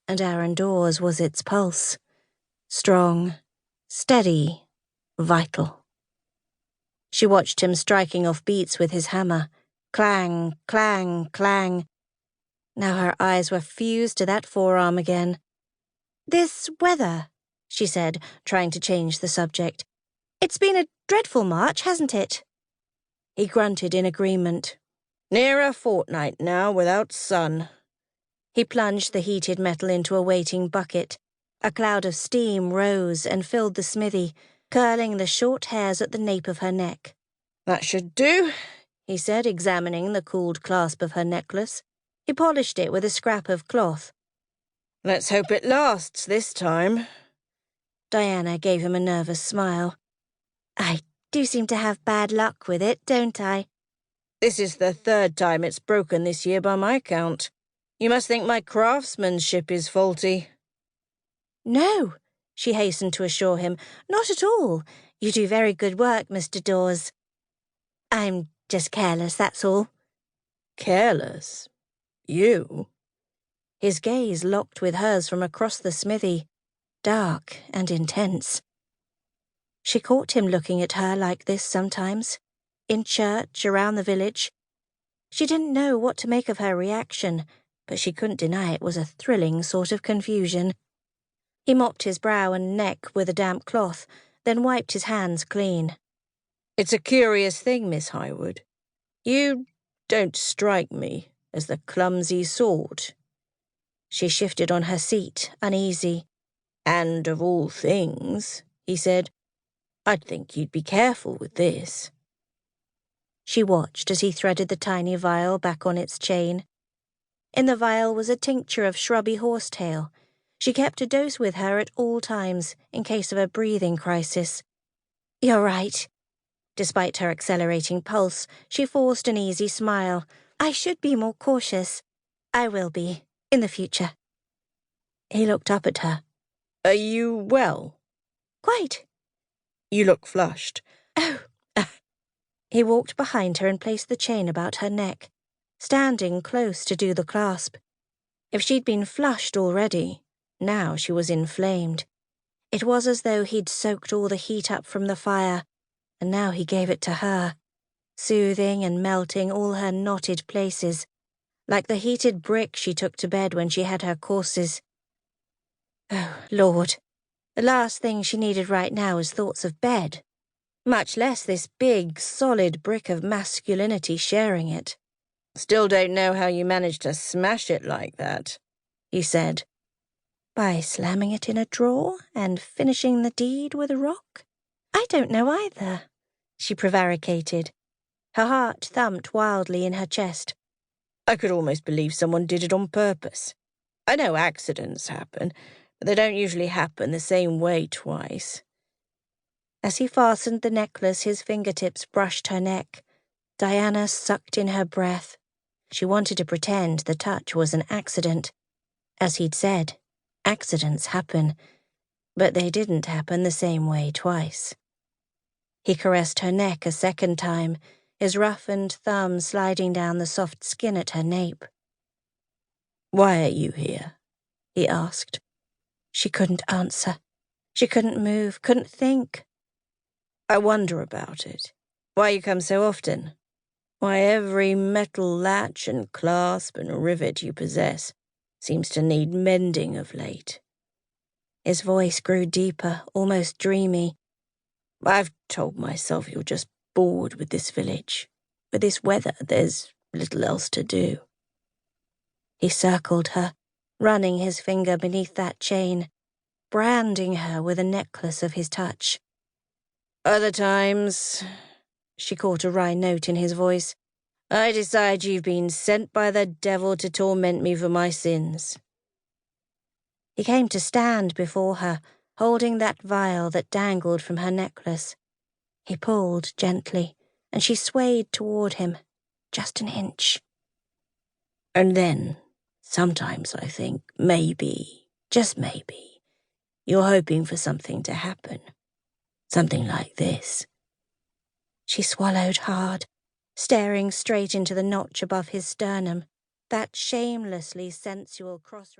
and Aaron Dawes was its pulse. Strong, steady, vital. She watched him striking off beats with his hammer. Clang, clang, clang. Now her eyes were fused to that forearm again. "This weather," she said, trying to change the subject. "It's been a dreadful March, hasn't it?" He grunted in agreement. "Near a fortnight now without sun." He plunged the heated metal into a waiting bucket. A cloud of steam rose and filled the smithy, curling the short hairs at the nape of her neck. "That should do," he said, examining the cooled clasp of her necklace. He polished it with a scrap of cloth. "Let's hope it lasts this time." Diana gave him a nervous smile. "I do seem to have bad luck with it, don't I?" "This is the third time it's broken this year by my count. You must think my craftsmanship is faulty." "No," she hastened to assure him. "Not at all. You do very good work, Mr. Dawes. I'm just careless, that's all." "Careless? You?" His gaze locked with hers from across the smithy, dark and intense. She caught him looking at her like this sometimes, in church, around the village. She didn't know what to make of her reaction, but she couldn't deny it was a thrilling sort of confusion. He mopped his brow and neck with a damp cloth, then wiped his hands clean. "It's a curious thing, Miss Highwood. You don't strike me as the clumsy sort." She shifted on her seat, uneasy. "And of all things," he said, "I'd think you'd be careful with this." She watched as he threaded the tiny vial back on its chain. In the vial was a tincture of shrubby horsetail. She kept a dose with her at all times, in case of a breathing crisis. "You're right." Despite her accelerating pulse, she forced an easy smile. "I should be more cautious. I will be, in the future." He looked up at her. "Are you well?" "Quite." "You look flushed." "Oh." He walked behind her and placed the chain about her neck, standing close to do the clasp. If she'd been flushed already, now she was inflamed. It was as though he'd soaked all the heat up from the fire, and now he gave it to her, soothing and melting all her knotted places, like the heated brick she took to bed when she had her courses. Oh, Lord, the last thing she needed right now was thoughts of bed, much less this big, solid brick of masculinity sharing it. "Still don't know how you managed to smash it like that," he said. "By slamming it in a drawer and finishing the deed with a rock? I don't know either," she prevaricated. Her heart thumped wildly in her chest. "I could almost believe someone did it on purpose. I know accidents happen, but they don't usually happen the same way twice." As he fastened the necklace, his fingertips brushed her neck. Diana sucked in her breath. She wanted to pretend the touch was an accident. As he'd said, accidents happen, but they didn't happen the same way twice. He caressed her neck a second time, his roughened thumb sliding down the soft skin at her nape. "Why are you here?" he asked. She couldn't answer. She couldn't move, couldn't think. "I wonder about it. Why you come so often. Why every metal latch and clasp and rivet you possess seems to need mending of late." His voice grew deeper, almost dreamy. "I've told myself you're just bored with this village. With this weather, there's little else to do." He circled her, running his finger beneath that chain, branding her with a necklace of his touch. "Other times," she caught a wry note in his voice, "I decide you've been sent by the devil to torment me for my sins." He came to stand before her, holding that vial that dangled from her necklace. He pulled gently, and she swayed toward him, just an inch. "And then, sometimes I think, maybe, just maybe, you're hoping for something to happen. Something like this." She swallowed hard, staring straight into the notch above his sternum, that shamelessly sensual crossroad.